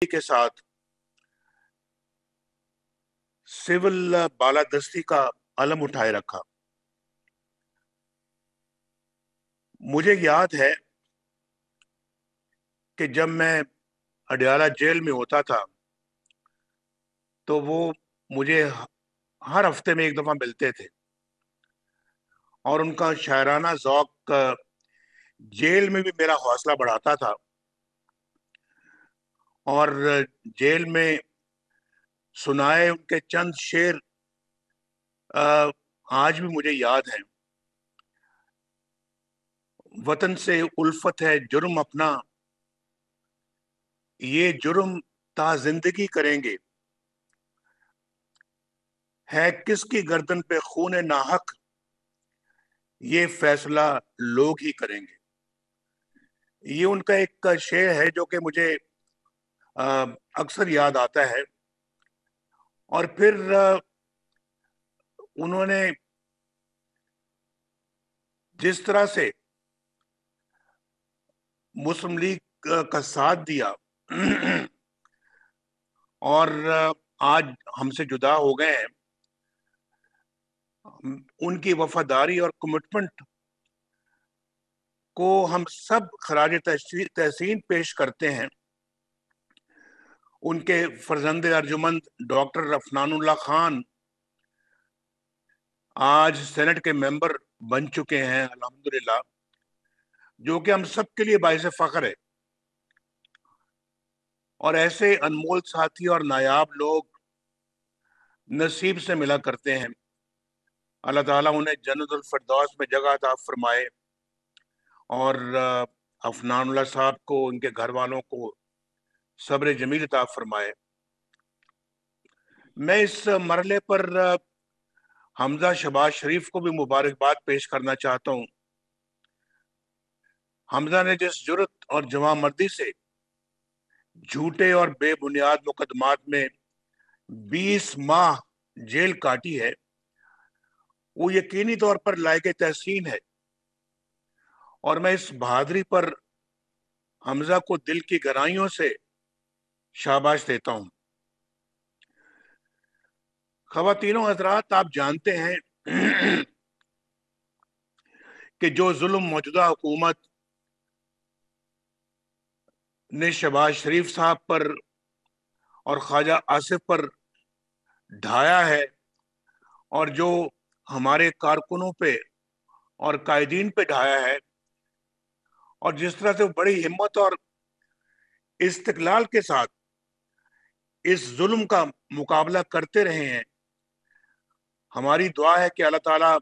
کے ساتھ سول بالادستی کا علم اٹھائے رکھا۔ مجھے یاد ہے کہ جب میں اڈیالہ جیل میں ہوتا تھا تو وہ مجھے ہر ہفتے میں ایک دفعہ ملتے تھے، اور ان کا شاعرانہ ذوق جیل میں بھی میرا حوصلہ بڑھاتا تھا، اور جیل میں سنائے ان کے چند شعر آج بھی مجھے یاد ہیں۔ وطن سے الفت ہے جرم اپنا، یہ جرم تا زندگی کریں گے، ہے کس کی گردن پہ خون ناحق، یہ فیصلہ لوگ ہی کریں گے۔ یہ ان کا ایک شعر ہے جو کہ مجھے اکثر یاد آتا ہے۔ اور پھر انہوں نے جس طرح سے مسلم لیگ کا ساتھ دیا اور آج ہم سے جدا ہو گئے ہیں، ان کی وفاداری اور کمٹمنٹ کو ہم سب خراج تحسین پیش کرتے ہیں۔ ان کے فرزند ارجمند ڈاکٹر عفنان اللہ خان آج سینٹ کے ممبر بن چکے ہیں الحمدللہ، جو کہ ہم سب کے لیے باعث فخر ہے۔ اور ایسے انمول ساتھی اور نایاب لوگ نصیب سے ملا کرتے ہیں۔ اللہ تعالیٰ انہیں جنت الفردوس میں جگہ عطا فرمائے، اور عفنان اللہ صاحب کو، ان کے گھر والوں کو صبر جمیل عطا فرمائے۔ میں اس مرحلے پر حمزہ شہباز شریف کو بھی مبارکباد پیش کرنا چاہتا ہوں۔ حمزہ نے جس جرت اور جواں مردی سے جھوٹے اور بے بنیاد مقدمات میں 20 ماہ جیل کاٹی ہے، وہ یقینی طور پر لائق تحسین ہے، اور میں اس بہادری پر حمزہ کو دل کی گہرائیوں سے شاباش دیتا ہوں۔ خواتین و حضرات، آپ جانتے ہیں کہ جو ظلم موجودہ حکومت نے شہباز شریف صاحب پر اور خواجہ آصف پر ڈھایا ہے، اور جو ہمارے کارکنوں پہ اور قائدین پہ ڈھایا ہے، اور جس طرح سے وہ بڑی ہمت اور استقلال کے ساتھ اس ظلم کا مقابلہ کرتے رہے ہیں، ہماری دعا ہے کہ اللہ تعالیٰ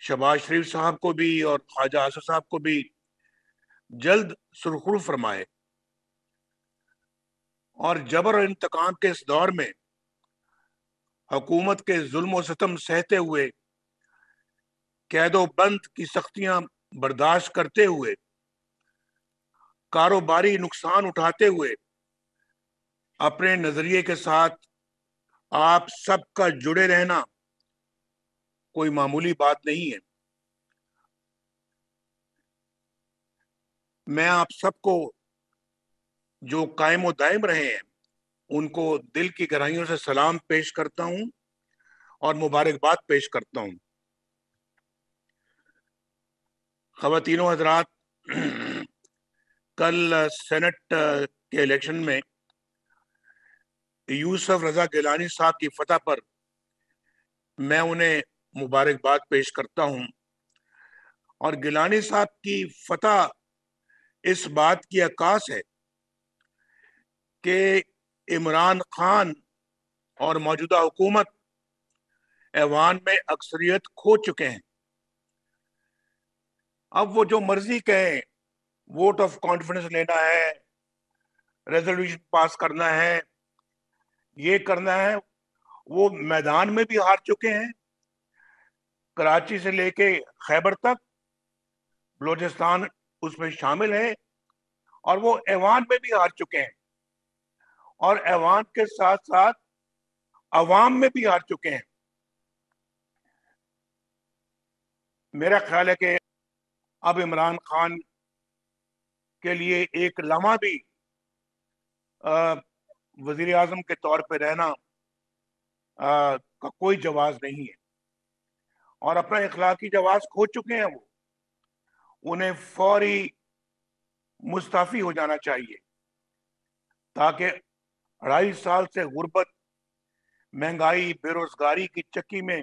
شہباز شریف صاحب کو بھی اور خواجہ آصف صاحب کو بھی جلد سرخرو فرمائے، اور جبر اور انتقام کے اس دور میں حکومت کے ظلم و ستم سہتے ہوئے، قید و بند کی سختیاں برداشت کرتے ہوئے، کاروباری نقصان اٹھاتے ہوئے، اپنے نظریے کے ساتھ آپ سب کا جڑے رہنا کوئی معمولی بات نہیں ہے۔ میں آپ سب کو جو قائم و دائم رہے ہیں ان کو دل کی گہرائیوں سے سلام پیش کرتا ہوں اور مبارکباد پیش کرتا ہوں۔ خواتین و حضرات، کل سینٹ کے الیکشن میں یوسف رضا گیلانی صاحب کی فتح پر میں انہیں مبارکباد پیش کرتا ہوں، اور گیلانی صاحب کی فتح اس بات کی عکاس ہے کہ عمران خان اور موجودہ حکومت ایوان میں اکثریت کھو چکے ہیں۔ اب وہ جو مرضی کہیں، ووٹ آف کانفیڈنس لینا ہے، ریزولوشن پاس کرنا ہے، یہ کرنا ہے، وہ میدان میں بھی ہار چکے ہیں، کراچی سے لے کے خیبر تک، بلوچستان اس میں شامل ہے، اور وہ ایوان میں بھی ہار چکے ہیں، اور ایوان کے ساتھ ساتھ عوام میں بھی ہار چکے ہیں۔ میرا خیال ہے کہ اب عمران خان کے لیے ایک لمحہ بھی وزیر اعظم کے طور پہ رہنا کا کوئی جواز نہیں ہے، اور اپنا اخلاقی جواز کھو چکے ہیں انہیں فوری مستعفی ہو جانا چاہیے، تاکہ 2.5 سال سے غربت، مہنگائی، بے روزگاری کی چکی میں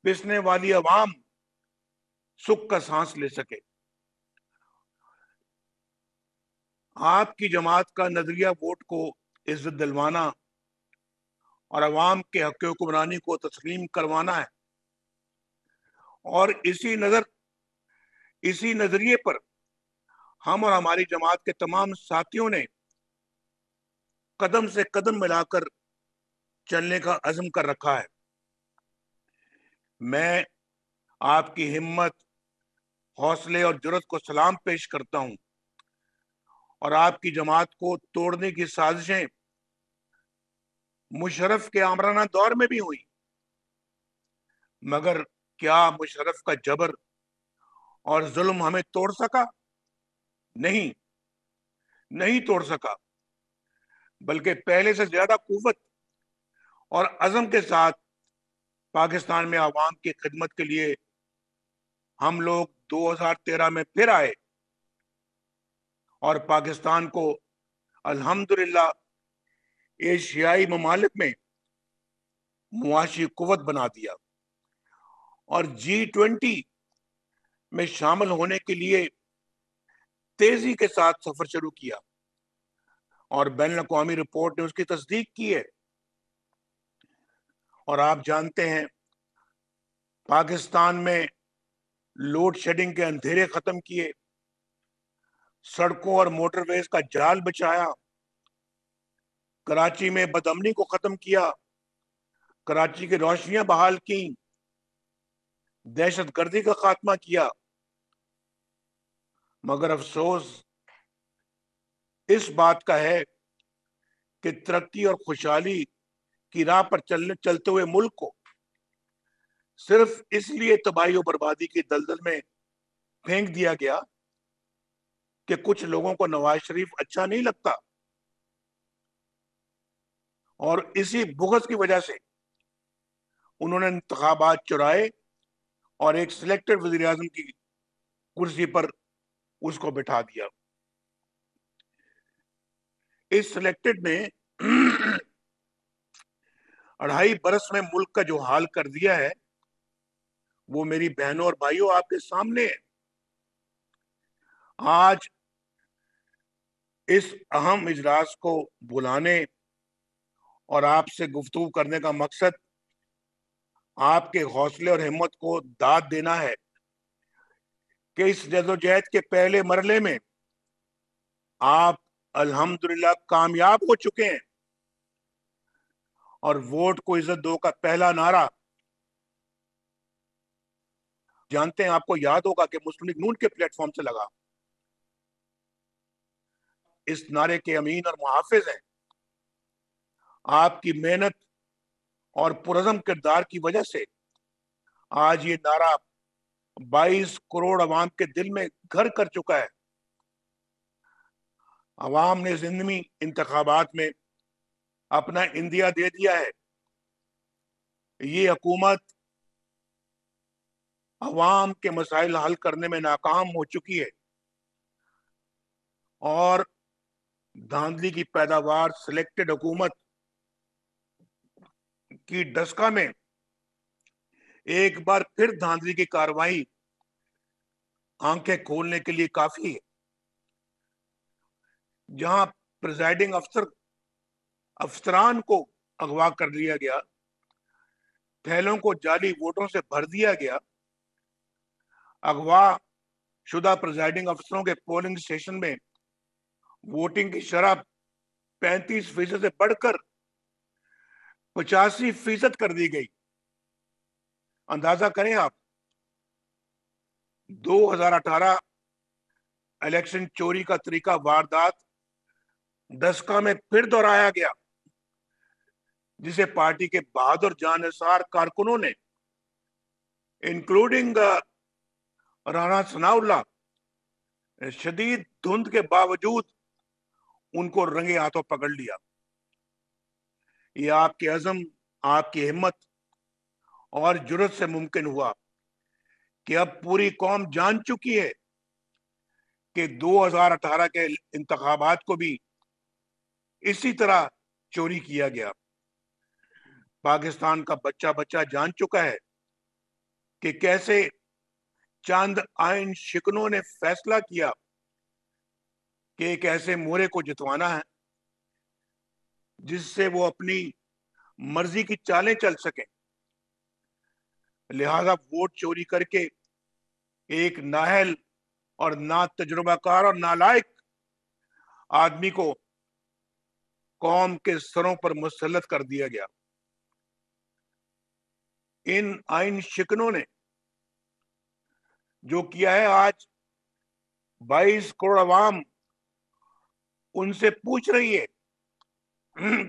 پسنے والی عوام سکھ کا سانس لے سکے۔ آپ کی جماعت کا نظریہ ووٹ کو عزت دلوانا اور عوام کے حق حکمرانی کو تسلیم کروانا ہے، اور اسی نظریے پر ہم اور ہماری جماعت کے تمام ساتھیوں نے قدم سے قدم ملا کر چلنے کا عزم کر رکھا ہے۔ میں آپ کی ہمت، حوصلے اور جرأت کو سلام پیش کرتا ہوں، اور آپ کی جماعت کو توڑنے کی سازشیں مشرف کے آمرانہ دور میں بھی ہوئی، مگر کیا مشرف کا جبر اور ظلم ہمیں توڑ سکا؟ نہیں توڑ سکا، بلکہ پہلے سے زیادہ قوت اور عزم کے ساتھ پاکستان میں عوام کی خدمت کے لیے ہم لوگ 2013 میں پھر آئے، اور پاکستان کو الحمدللہ ایشیائی ممالک میں معاشی قوت بنا دیا، اور G20 میں شامل ہونے کے لیے تیزی کے ساتھ سفر شروع کیا، اور بین الاقوامی رپورٹ نے اس کی تصدیق کی ہے۔ اور آپ جانتے ہیں پاکستان میں لوڈ شیڈنگ کے اندھیرے ختم کیے، سڑکوں اور موٹر ویز کا جال بچایا، کراچی میں بدامنی کو ختم کیا، کراچی کی روشنیاں بحال کی، دہشت گردی کا خاتمہ کیا، مگر افسوس اس بات کا ہے کہ ترقی اور خوشحالی کی راہ پر چلتے ہوئے ملک کو صرف اس لیے تباہی و بربادی کی دلدل میں پھینک دیا گیا کہ کچھ لوگوں کو نواز شریف اچھا نہیں لگتا، اور اسی بغض کی وجہ سے انہوں نے انتخابات چرائے اور ایک سلیکٹڈ وزیر اعظم کی کرسی پر اس کو بٹھا دیا۔ اس سلیکٹڈ نے 2.5 برس میں ملک کا جو حال کر دیا ہے وہ میری بہنوں اور بھائیوں آپ کے سامنے ہے۔ آج اس اہم اجلاس کو بلانے اور آپ سے گفتگو کرنے کا مقصد آپ کے حوصلے اور ہمت کو داد دینا ہے کہ اس جدوجہد کے پہلے مرحلے میں آپ الحمدللہ کامیاب ہو چکے ہیں، اور ووٹ کو عزت دو کا پہلا نعرہ جانتے ہیں، آپ کو یاد ہوگا کہ مسلم لیگ نون کے پلیٹ فارم سے لگا۔ اس نعرے کے امین اور محافظ ہیں، آپ کی محنت اور پرعزم کردار کی وجہ سے آج یہ نعرہ 22 کروڑ عوام کے دل میں گھر کر چکا ہے۔ عوام نے ضمنی انتخابات میں اپنا اندیا دے دیا ہے۔ یہ حکومت عوام کے مسائل حل کرنے میں ناکام ہو چکی ہے، اور دھاندلی کی پیداوار سلیکٹڈ حکومت کی ڈسکا میں ایک بار پھر دھاندلی کی کارروائی آنکھیں کھولنے کے لیے کافی ہے۔ جہاں پریزائڈنگ افسران کو اغوا کر لیا گیا، تھیلوں کو جعلی ووٹوں سے بھر دیا گیا، اغوا شدہ پریزائڈنگ افسروں کے پولنگ اسٹیشن میں ووٹنگ کی شرح 35% سے بڑھ کر 85% کر دی گئی۔ اندازہ کریں آپ، 2018 الیکشن چوری کا طریقہ واردات ڈسکا میں پھر دہرایا گیا، جسے پارٹی کے بہادر جانثار کارکنوں نے انکلوڈنگ رانا ثناء اللہ شدید دھند کے باوجود ان کو رنگے ہاتھوں پکڑ لیا. یہ آپ کے عزم، آپ کی ہمت اور جرت سے ممکن ہوا کہ اب پوری قوم جان چکی ہے کہ 2018 کے انتخابات کو بھی اسی طرح چوری کیا گیا. پاکستان کا بچہ بچہ جان چکا ہے کہ کیسے چند آئین شکنوں نے فیصلہ کیا کہ ایک ایسے مورے کو جتوانا ہے جس سے وہ اپنی مرضی کی چالیں چل سکیں. لہذا ووٹ چوری کر کے ایک نااہل اور نا تجربہ کار اور نالائق آدمی کو قوم کے سروں پر مسلط کر دیا گیا. ان آئین شکنوں نے جو کیا ہے، آج 22 کروڑ عوام ان سے پوچھ رہی ہے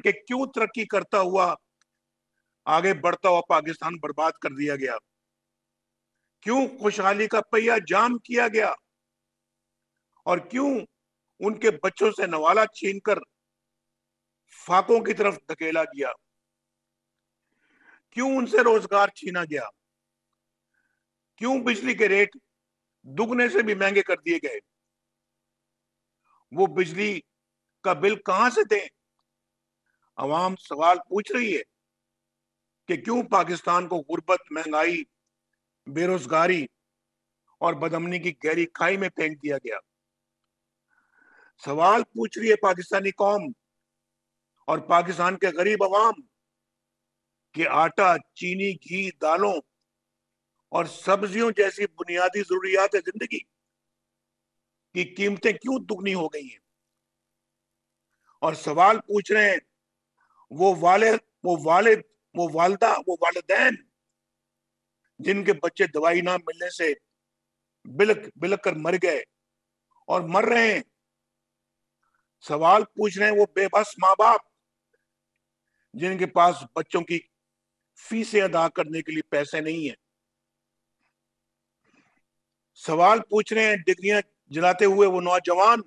کہ کیوں ترقی کرتا ہوا، آگے بڑھتا ہوا پاکستان برباد کر دیا گیا، کیوں خوشحالی کا پہیہ جام کیا گیا، اور کیوں ان کے بچوں سے نوالا چھین کر فاقوں کی طرف دھکیلا گیا، کیوں ان سے روزگار چھینا گیا، کیوں بجلی کے ریٹ دگنے سے بھی مہنگے کر دیے گئے. وہ بجلی کا بل کہاں سے دیں؟ عوام سوال پوچھ رہی ہے کہ کیوں پاکستان کو غربت، مہنگائی، بے روزگاری اور بدامنی کی گہری کھائی میں پھینک دیا گیا. سوال پوچھ رہی ہے پاکستانی قوم اور پاکستان کے غریب عوام کہ آٹا، چینی، گھی، دالوں اور سبزیوں جیسی بنیادی ضروریات زندگی کی قیمتیں کیوں دگنی ہو گئی ہیں. اور سوال پوچھ رہے ہیں وہ والدہ، وہ والدین جن کے بچے دوائی نہ ملنے سے بلک بلک کر مر گئے اور مر رہے ہیں. سوال پوچھ رہے ہیں وہ بے بس ماں باپ جن کے پاس بچوں کی فیسیں ادا کرنے کے لیے پیسے نہیں ہیں. سوال پوچھ رہے ہیں ڈگریاں جلاتے ہوئے وہ نوجوان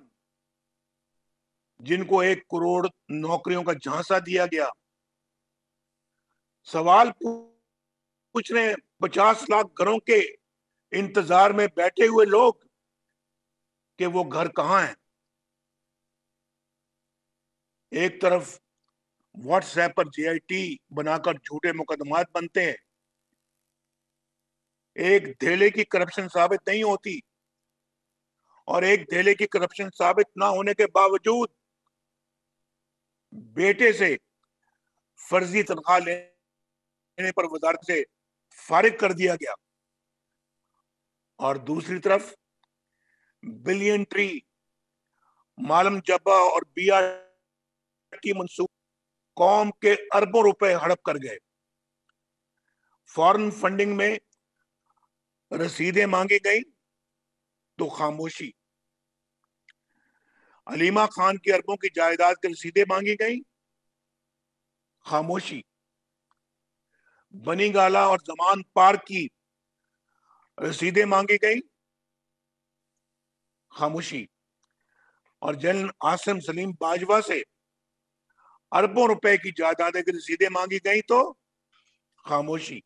جن کو 1 کروڑ نوکریوں کا جھانسا دیا گیا. سوال پوچھ رہے ہیں 50 لاکھ گھروں کے انتظار میں بیٹھے ہوئے لوگ کہ وہ گھر کہاں ہیں. ایک طرف what's app per J I T بنا کر جھوٹے مقدمات بنتے ہیں، ایک دھیلے کی کرپشن ثابت نہیں ہوتی، اور ایک دھیلے کی کرپشن ثابت نہ ہونے کے باوجود بیٹے سے فرضی تنخواہ لینے پر وزارت سے فارغ کر دیا گیا. اور دوسری طرف بلین ٹری، مالم جبہ اور بی آر کی منصوبہ قوم کے اربوں روپے ہڑپ کر گئے. فارن فنڈنگ میں رسیدیں مانگی گئی تو خاموشی. علیمہ خان کی اربوں کی جائیداد کی رسیدیں مانگی گئی، خاموشی. بنی گالا اور زمان پارک کی رسیدیں مانگی گئی، خاموشی. اور جنرل عاصم سلیم باجوہ سے اربوں روپے کی جائیدادیں کی رسیدیں مانگی گئی تو خاموشی.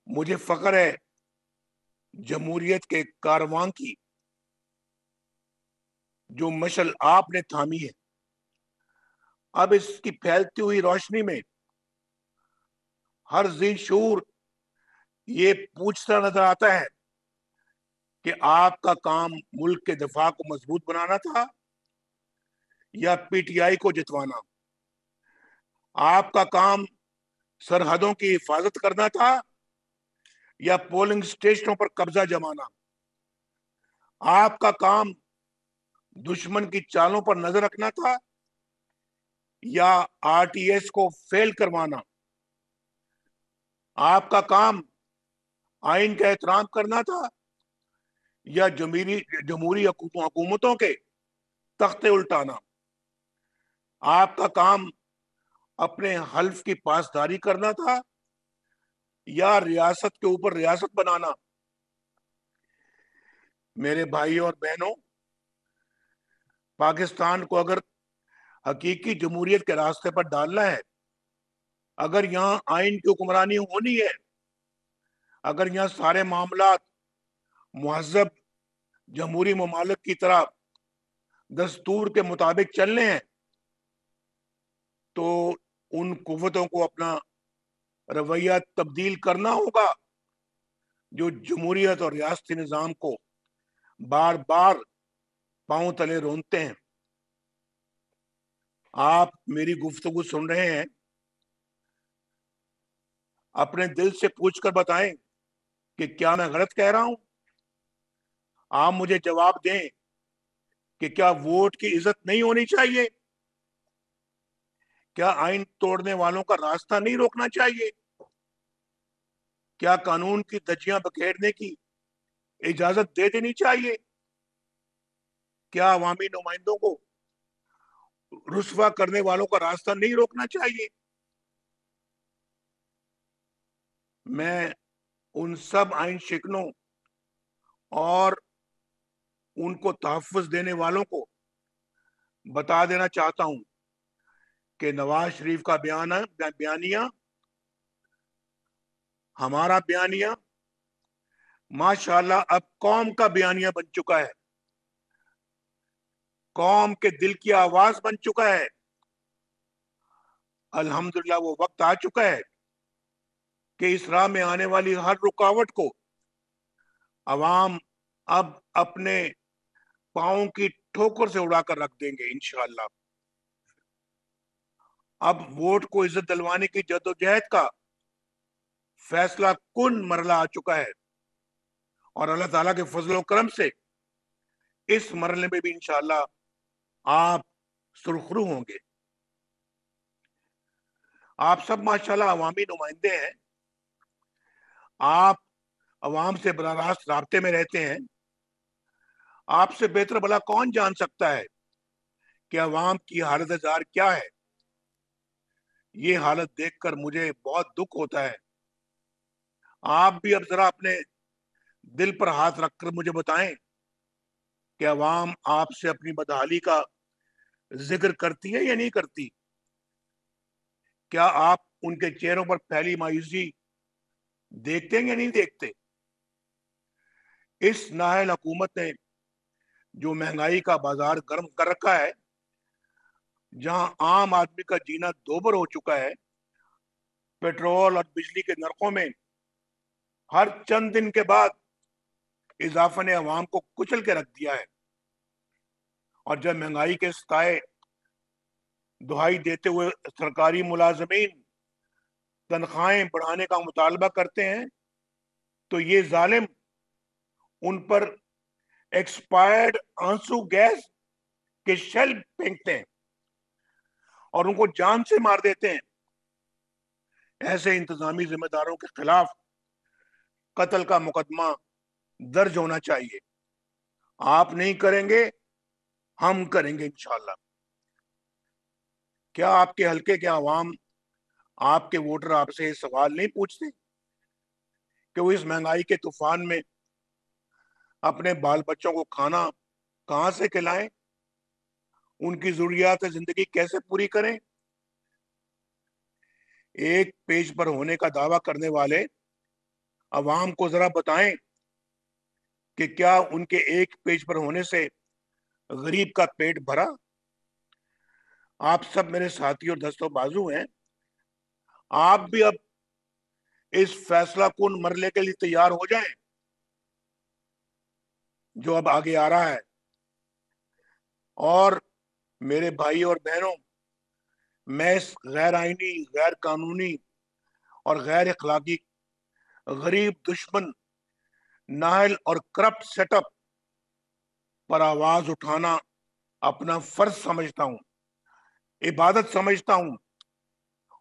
مجھے فخر ہے جمہوریت کے کارواں کی جو مشل آپ نے تھامی ہے. اب اس کی پھیلتی ہوئی روشنی میں ہر ذی شعور یہ پوچھتا نظر آتا ہے کہ آپ کا کام ملک کے دفاع کو مضبوط بنانا تھا یا پی ٹی آئی کو جتوانا. آپ کا کام سرحدوں کی حفاظت کرنا تھا یا پولنگ سٹیشنوں پر قبضہ جمانا. آپ کا کام دشمن کی چالوں پر نظر رکھنا تھا یا آر ٹی ایس کو فیل کروانا. آپ کا کام آئین کا احترام کرنا تھا یا جمہوری حکومتوں کے تختے الٹانا. آپ کا کام اپنے حلف کی پاسداری کرنا تھا یا ریاست کے اوپر ریاست بنانا. میرے بھائی اور بہنوں، پاکستان کو اگر حقیقی جمہوریت کے راستے پر ڈالنا ہے، اگر یہاں آئین کی حکمرانی ہونی ہے، اگر یہاں سارے معاملات مہذب جمہوری ممالک کی طرح دستور کے مطابق چلنے ہیں، تو ان قوتوں کو اپنا رویہ تبدیل کرنا ہوگا جو جمہوریت اور ریاستی نظام کو بار بار پاؤں تلے رونتے ہیں۔ آپ میری گفتگو سن رہے ہیں، اپنے دل سے پوچھ کر بتائیں کہ کیا میں غلط کہہ رہا ہوں؟ آپ مجھے جواب دیں کہ کیا ووٹ کی عزت نہیں ہونی چاہیے؟ کیا آئین توڑنے والوں کا راستہ نہیں روکنا چاہیے؟ کیا قانون کی دھجیاں بکھیرنے کی اجازت دے دینی چاہیے؟ کیا عوامی نمائندوں کو رسوا کرنے والوں کا راستہ نہیں روکنا چاہیے؟ میں ان سب آئین شکنوں اور ان کو تحفظ دینے والوں کو بتا دینا چاہتا ہوں کہ نواز شریف کا بیانیہ، ہمارا بیانیہ ماشاءاللہ اب قوم کا بیانیہ بن چکا ہے، قوم کے دل کی آواز بن چکا ہے۔ الحمدللہ وہ وقت آ چکا ہے کہ اس راہ میں آنے والی ہر رکاوٹ کو عوام اب اپنے پاؤں کی ٹھوکر سے اڑا کر رکھ دیں گے انشاءاللہ۔ اب ووٹ کو عزت دلوانے کی جدوجہد کا فیصلہ کن مرحلہ آ چکا ہے، اور اللہ تعالیٰ کے فضل و کرم سے اس مرحلے میں بھی انشاءاللہ آپ سرخرو ہوں گے۔ آپ سب ماشاءاللہ عوامی نمائندے ہیں، آپ عوام سے براہ راست رابطے میں رہتے ہیں۔ آپ سے بہتر بھلا کون جان سکتا ہے کہ عوام کی حالت زار کیا ہے؟ یہ حالت دیکھ کر مجھے بہت دکھ ہوتا ہے۔ آپ بھی اب ذرا اپنے دل پر ہاتھ رکھ کر مجھے بتائیں کہ عوام آپ سے اپنی بدحالی کا ذکر کرتی ہے یا نہیں کرتی؟ کیا آپ ان کے چہروں پر پھیلی مایوسی دیکھتے ہیں یا نہیں دیکھتے؟ اس نااہل حکومت نے جو مہنگائی کا بازار گرم کر رکھا ہے، جہاں عام آدمی کا جینا دوبر ہو چکا ہے، پیٹرول اور بجلی کے نرخوں میں ہر چند دن کے بعد اضافہ نے عوام کو کچل کے رکھ دیا ہے، اور جب مہنگائی کے ستائے دہائی دیتے ہوئے سرکاری ملازمین تنخواہیں بڑھانے کا مطالبہ کرتے ہیں تو یہ ظالم ان پر ایکسپائرڈ آنسو گیس کے شیل پھینکتے ہیں اور ان کو جان سے مار دیتے ہیں۔ ایسے انتظامی ذمہ داروں کے خلاف قتل کا مقدمہ درج ہونا چاہیے۔ آپ نہیں کریں گے، ہم کریں گے انشاءاللہ۔ کیا آپ کے حلقے کے عوام، آپ کے ووٹر آپ سے یہ سوال نہیں پوچھتے کہ وہ اس مہنگائی کے طوفان میں اپنے بال بچوں کو کھانا کہاں سے کھلائیں، ان کی ضروریات زندگی کیسے پوری کریں؟ ایک پیج پر ہونے کا دعویٰ کرنے والے عوام کو ذرا بتائیں کہ کیا ان کے ایک پیج پر ہونے سے غریب کا پیٹ بھرا؟ آپ سب میرے ساتھی اور دست و بازو ہیں، آپ بھی اب اس فیصلہ کن مرحلے کے لیے تیار ہو جائیں جو اب آگے آ رہا ہے۔ اور میرے بھائی اور بہنوں، میں اس غیر آئینی، غیر قانونی اور غیر اخلاقی غریب دشمن نااہل اور کرپٹ سیٹ اپ پر آواز اٹھانا اپنا فرض سمجھتا ہوں، عبادت سمجھتا ہوں،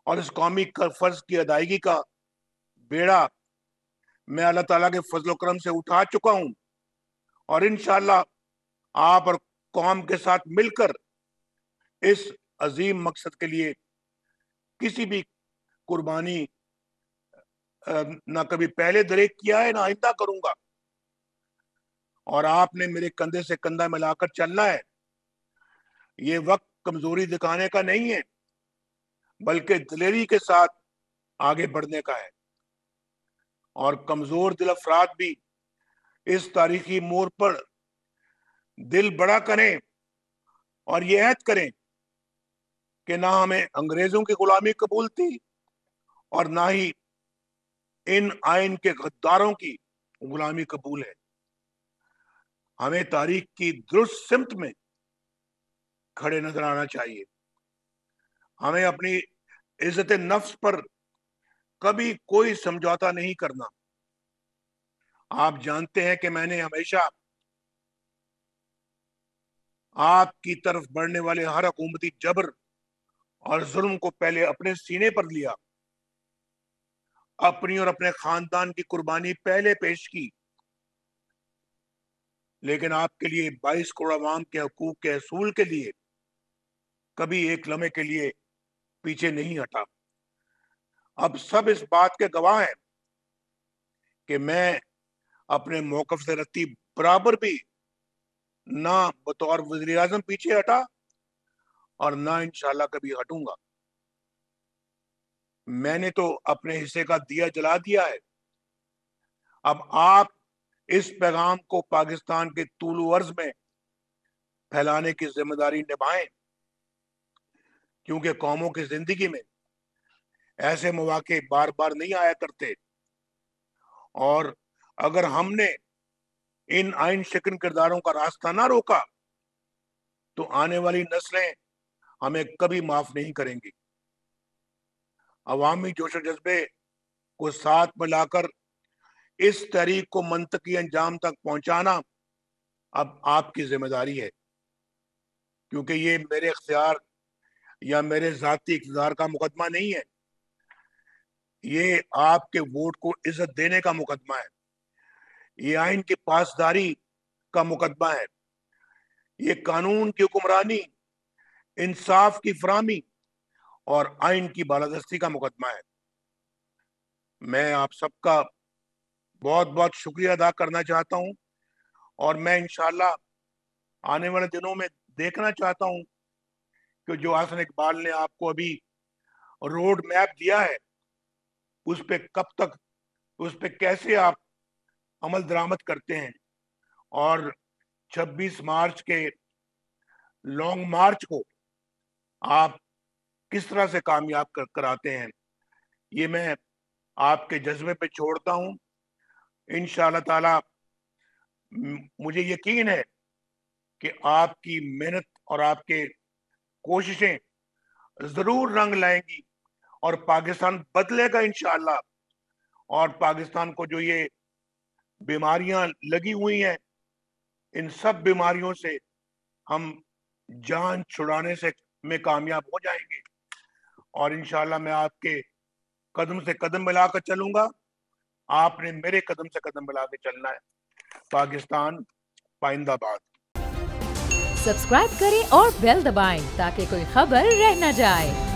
اور اس قومی فرض کی ادائیگی کا بیڑا میں اللہ تعالیٰ کے فضل و کرم سے اٹھا چکا ہوں، اور انشاءاللہ آپ اور قوم کے ساتھ مل کر اس عظیم مقصد کے لیے کسی بھی قربانی نہ کبھی پہلے دریک کیا ہے، نہ آئندہ کروں گا، اور آپ نے میرے کندھے سے کندھا ملا کر چلنا ہے۔ یہ وقت کمزوری دکھانے کا نہیں ہے بلکہ دلیری کے ساتھ آگے بڑھنے کا ہے، اور کمزور دل افراد بھی اس تاریخی موڑ پر دل بڑا کریں اور یہ عہد کریں کہ نہ ہمیں انگریزوں کی غلامی قبول تھی اور نہ ہی ان آئین کے غداروں کی غلامی قبول ہے۔ ہمیں تاریخ کی درست سمت میں کھڑے نظر آنا چاہیے۔ ہمیں اپنی عزت نفس پر کبھی کوئی سمجھوتا نہیں کرنا۔ آپ جانتے ہیں کہ میں نے ہمیشہ آپ کی طرف بڑھنے والے ہر حکومتی جبر اور ظلم کو پہلے اپنے سینے پر لیا، اپنی اور اپنے خاندان کی قربانی پہلے پیش کی، لیکن آپ کے لیے 22 کروڑ عوام کے حقوق کے حصول کے لیے کبھی ایک لمحے کے لیے پیچھے نہیں ہٹا۔ اب سب اس بات کے گواہ ہیں کہ میں اپنے موقف سے رتی برابر بھی نہ بطور وزیر اعظم پیچھے ہٹا اور نہ انشاءاللہ کبھی ہٹوں گا۔ میں نے تو اپنے حصے کا دیا جلا دیا ہے۔ اب آپ اس پیغام کو پاکستان کے طول و عرض میں پھیلانے کی ذمہ داری نبھائیں، کیونکہ قوموں کی زندگی میں ایسے مواقع بار بار نہیں آیا کرتے، اور اگر ہم نے ان آئین شکن کرداروں کا راستہ نہ روکا تو آنے والی نسلیں ہمیں کبھی معاف نہیں کریں گی۔ عوامی جوش و جذبے کو ساتھ ملا کر اس تحریک کو منطقی انجام تک پہنچانا اب آپ کی ذمہ داری ہے، کیونکہ یہ میرے اختیار یا میرے ذاتی اقتدار کا مقدمہ نہیں ہے، یہ آپ کے ووٹ کو عزت دینے کا مقدمہ ہے، یہ آئین کی پاسداری کا مقدمہ ہے، یہ قانون کی حکمرانی، انصاف کی فراہمی اور آئین کی بالادستی کا مقدمہ ہے۔ میں آپ سب کا بہت بہت شکریہ ادا کرنا چاہتا ہوں، اور میں انشاءاللہ آنے والے دنوں میں دیکھنا چاہتا ہوں کہ جو حسن اقبال نے آپ کو ابھی روڈ میپ دیا ہے اس پہ کب تک، اس پہ کیسے آپ عمل درآمد کرتے ہیں، اور 26 مارچ کے لانگ مارچ کو آپ کس طرح سے کامیاب کراتے ہیں، یہ میں آپ کے جذبے پہ چھوڑتا ہوں۔ انشاءاللہ تعالی مجھے یقین ہے کہ آپ کی محنت اور آپ کے کوششیں ضرور رنگ لائیں گی اور پاکستان بدلے گا انشاءاللہ، اور پاکستان کو جو یہ بیماریاں لگی ہوئی ہیں ان سب بیماریوں سے ہم جان چھڑانے میں کامیاب ہو جائیں گے، اور انشاءاللہ میں آپ کے قدم سے قدم ملا کر چلوں گا، آپ نے میرے قدم سے قدم ملا کے چلنا ہے۔ پاکستان پائندہ باد۔ سبسکرائب کریں اور بیل دبائیں تاکہ کوئی خبر رہ نہ جائے۔